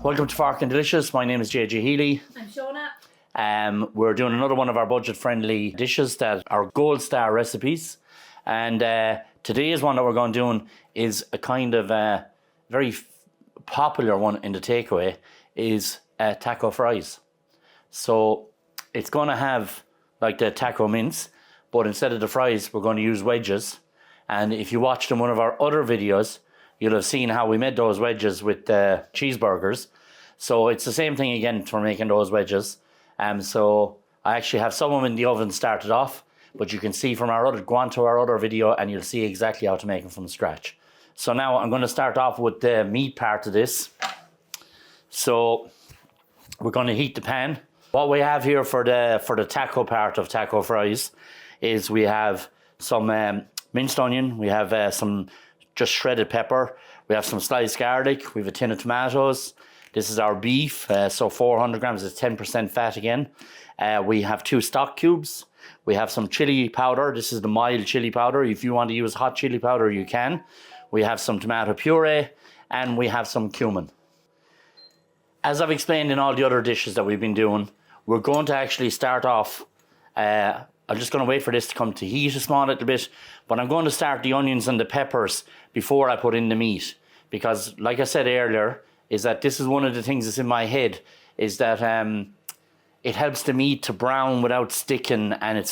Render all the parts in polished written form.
Welcome to Forkin Delicious. My name is JJ Healy. I'm Shona. We're doing another one of our budget-friendly dishes that are gold star recipes. And today's one that we're going to do is a kind of very popular one in the takeaway, is taco fries. So it's going to have like the taco mince, but instead of the fries, we're going to use wedges. And if you watched in one of our other videos, you'll have seen how we made those wedges with cheeseburgers. So it's the same thing again for making those wedges. So I actually have some of them in the oven started off, but you can see from go on to our other video and you'll see exactly how to make them from scratch. So now I'm going to start off with the meat part of this. So we're going to heat the pan. What we have here for the taco part of taco fries is we have some minced onion, we have some just shredded pepper, we have some sliced garlic, we have a tin of tomatoes. This is our beef, so 400 grams is 10% fat again. We have 2 stock cubes. We have some chili powder. This is the mild chili powder. If you want to use hot chili powder, you can. We have some tomato puree, and we have some cumin. As I've explained in all the other dishes that we've been doing, we're going to actually start off, I'm just going to wait for this to come to heat a small little bit, but I'm going to start the onions and the peppers before I put in the meat. Because like I said earlier, is that this is one of the things that's in my head, is that it helps the meat to brown without sticking, and it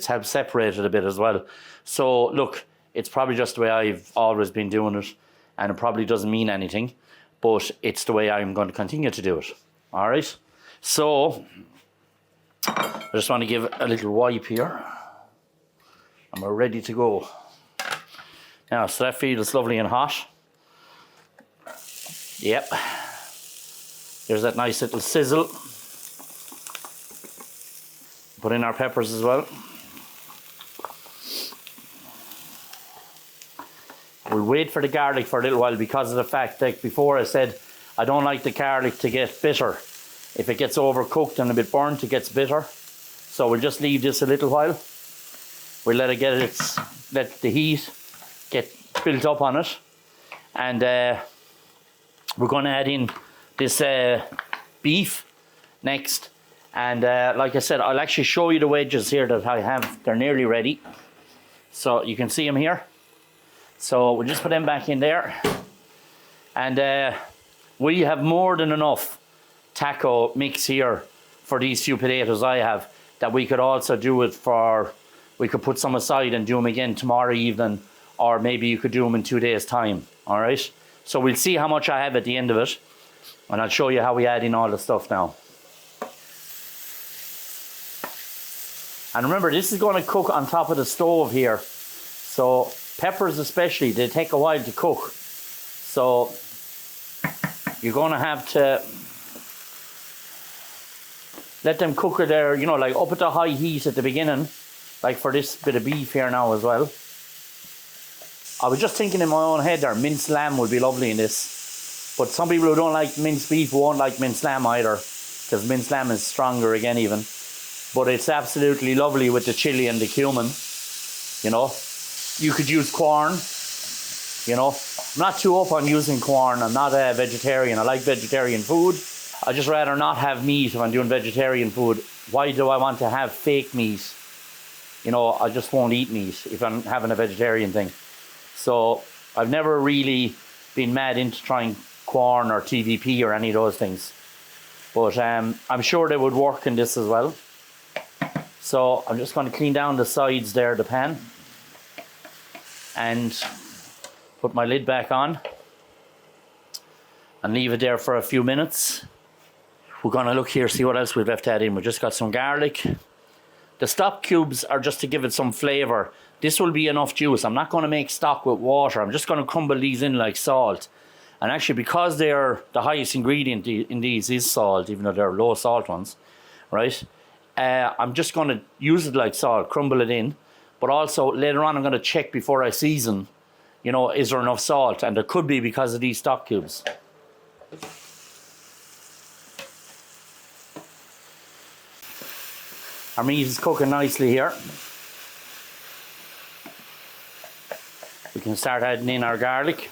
helps separate it a bit as well. So look, it's probably just the way I've always been doing it, and it probably doesn't mean anything, but it's the way I'm going to continue to do it. All right, so I just want to give a little wipe here, and we're ready to go. Now, so that feels lovely and hot. Yep, there's that nice little sizzle. Put in our peppers as well. We'll wait for the garlic for a little while because of the fact that before I said I don't like the garlic to get bitter. If it gets overcooked and a bit burnt, it gets bitter. So we'll just leave this a little while. We'll let the heat get built up on it. And we're going to add in this beef next. And like I said, I'll actually show you the wedges here that I have. They're nearly ready. So you can see them here. So we'll just put them back in there. And we have more than enough taco mix here for these few potatoes I have, that we could also do it for, we could put some aside and do them again tomorrow evening, or maybe you could do them in 2 days' time. All right. So we'll see how much I have at the end of it. And I'll show you how we add in all the stuff now. And remember, this is going to cook on top of the stove here. So peppers especially, they take a while to cook. So you're going to have to let them cook it there, you know, like up at the high heat at the beginning, like for this bit of beef here now as well. I was just thinking in my own head there, minced lamb would be lovely in this. But some people who don't like minced beef won't like minced lamb either, because minced lamb is stronger again even. But it's absolutely lovely with the chili and the cumin, you know. You could use corn, you know. I'm not too up on using corn. I'm not a vegetarian. I like vegetarian food. I just rather not have meat if I'm doing vegetarian food. Why do I want to have fake meat? You know, I just won't eat meat if I'm having a vegetarian thing. So I've never really been mad into trying corn or TVP or any of those things. But I'm sure they would work in this as well. So I'm just going to clean down the sides there, the pan, and put my lid back on and leave it there for a few minutes. We're going to look here, see what else we've left to add in. We've just got some garlic. The stock cubes are just to give it some flavour. This will be enough juice. I'm not going to make stock with water. I'm just going to crumble these in like salt. And actually, because they're the highest ingredient in these is salt, even though they're low salt ones, right? I'm just going to use it like salt, crumble it in. But also, later on, I'm going to check before I season, you know, is there enough salt? And there could be because of these stock cubes. Our meat is cooking nicely here. We can start adding in our garlic.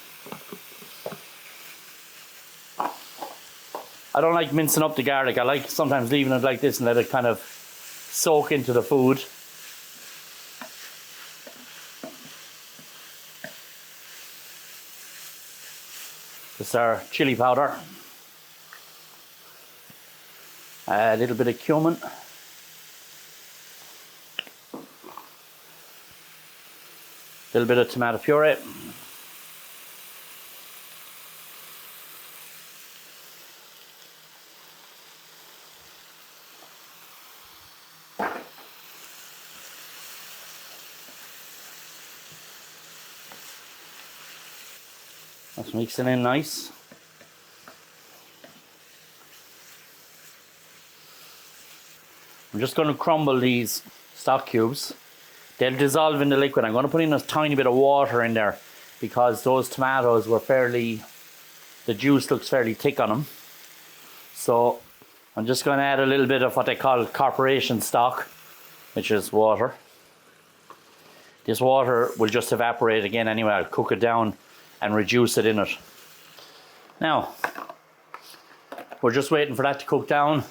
I don't like mincing up the garlic. I like sometimes leaving it like this and let it kind of soak into the food. This is our chili powder. A little bit of cumin. A little bit of tomato puree. Let's mix it in nice. I'm just going to crumble these stock cubes. They'll dissolve in the liquid. I'm going to put in a tiny bit of water in there because those tomatoes were the juice looks fairly thick on them. So I'm just going to add a little bit of what they call corporation stock, which is water. This water will just evaporate again anyway. I'll cook it down and reduce it in it. Now, we're just waiting for that to cook down.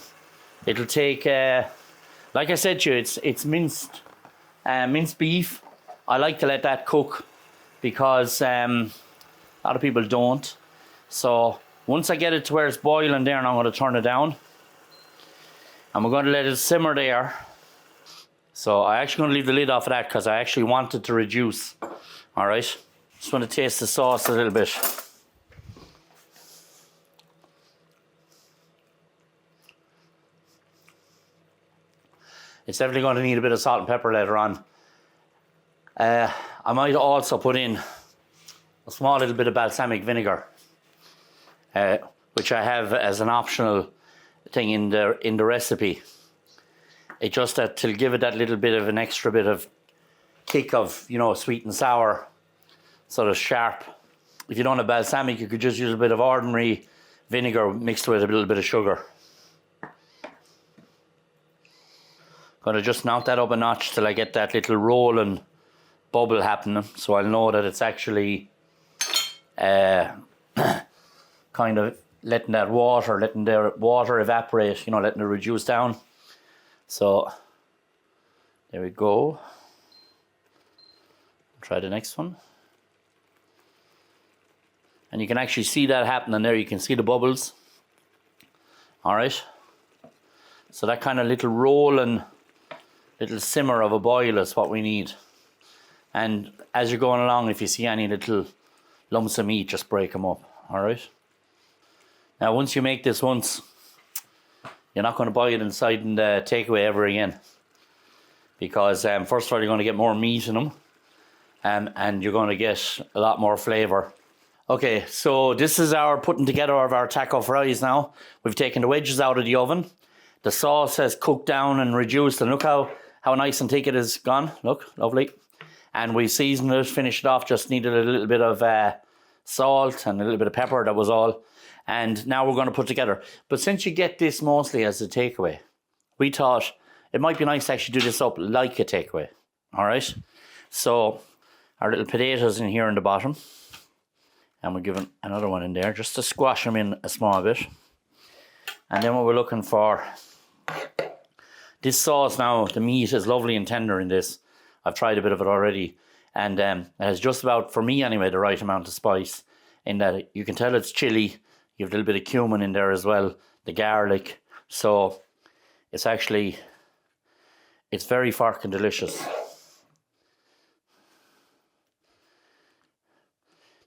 It'll take, like I said to you, it's minced beef. I like to let that cook because a lot of people don't. So once I get it to where it's boiling there, and I'm going to turn it down. And we're going to let it simmer there. So I'm actually going to leave the lid off of that because I actually want it to reduce. All right. Just want to taste the sauce a little bit. It's definitely going to need a bit of salt and pepper later on. I might also put in a small little bit of balsamic vinegar, which I have as an optional thing in the recipe. It just to give it that little bit of an extra bit of kick of, you know, sweet and sour, sort of sharp. If you don't have balsamic, you could just use a bit of ordinary vinegar mixed with a little bit of sugar. Gonna just knock that up a notch till I get that little rolling bubble happening, so I'll know that it's actually kind of letting the water evaporate, you know, letting it reduce down. So there we go. Try the next one. And you can actually see that happening there. You can see the bubbles. All right. So that kind of little rolling, little simmer of a boil is what we need. And as you're going along, if you see any little lumps of meat, just break them up. All right. Now, once you make this once, you're not going to buy it inside in the takeaway ever again. Because first of all, you're going to get more meat in them. And you're going to get a lot more flavour. Okay, so this is our putting together of our taco fries now. We've taken the wedges out of the oven. The sauce has cooked down and reduced. And look how nice and thick it is gone. Look, lovely. And we seasoned it, finished it off. Just needed a little bit of salt and a little bit of pepper. That was all. And now we're going to put together. But since you get this mostly as a takeaway, we thought it might be nice to actually do this up like a takeaway. All right? So our little potatoes in here in the bottom. And we're giving another one in there just to squash them in a small bit. And then what we're looking for, this sauce now, the meat is lovely and tender in this. I've tried a bit of it already. And it has just about, for me anyway, the right amount of spice. In that you can tell it's chili. You have a little bit of cumin in there as well. The garlic. So it's actually, it's very Forkin delicious.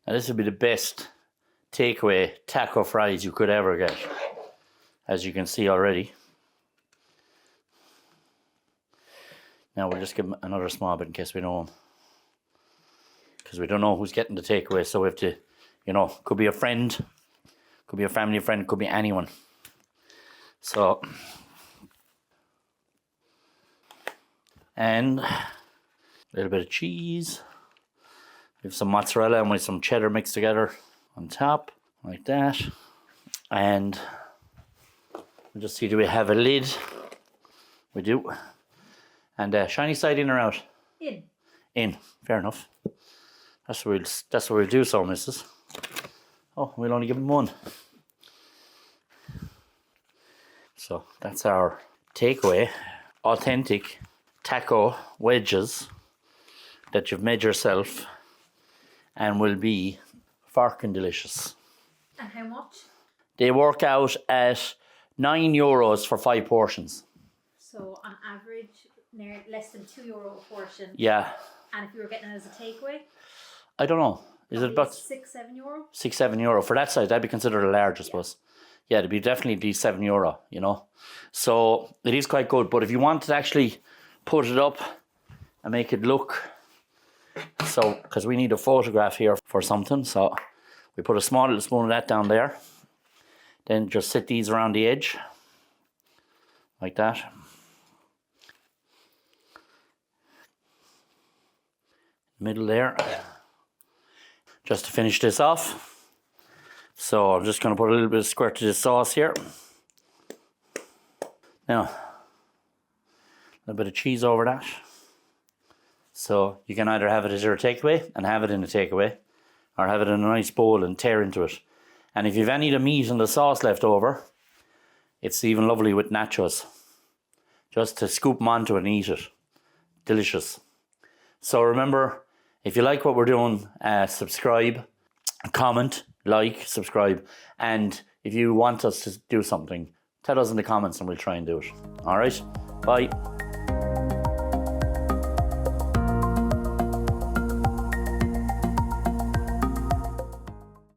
Now this would be the best takeaway taco fries you could ever get, as you can see already. Now we'll just give them another small bit in case we know them. Because we don't know who's getting the takeaway, so we have to, you know, could be a friend, could be a family friend, could be anyone. So, and a little bit of cheese. We have some mozzarella and with some cheddar mixed together on top, like that. And we'll just see, do we have a lid? We do. And shiny side in or out? In. In, fair enough. That's what we'll do, so missus. Oh, we'll only give them one. So that's our takeaway, authentic taco wedges that you've made yourself and will be Forkin delicious. And how much? They work out at €9 for 5 portions. So on average, near less than €2 a portion. Yeah. And if you were getting it as a takeaway? I don't know. Is it about €6-7? €6-7 for that size? That'd be considered a large, I suppose. Yeah, it'd be definitely at least €7, you know. So it is quite good. But if you want to actually put it up and make it look, so because we need a photograph here for something, so we put a small little spoon of that down there. Then just sit these around the edge, like that. Middle there. Just to finish this off. So I'm just going to put a little bit of squirt of this sauce here. Now, a little bit of cheese over that. So you can either have it as your takeaway and have it in a takeaway, or have it in a nice bowl and tear into it. And if you've any of the meat and the sauce left over, it's even lovely with nachos. Just to scoop them onto it and eat it. Delicious. So remember, if you like what we're doing, subscribe, comment, like, subscribe. And if you want us to do something, tell us in the comments and we'll try and do it. All right? Bye.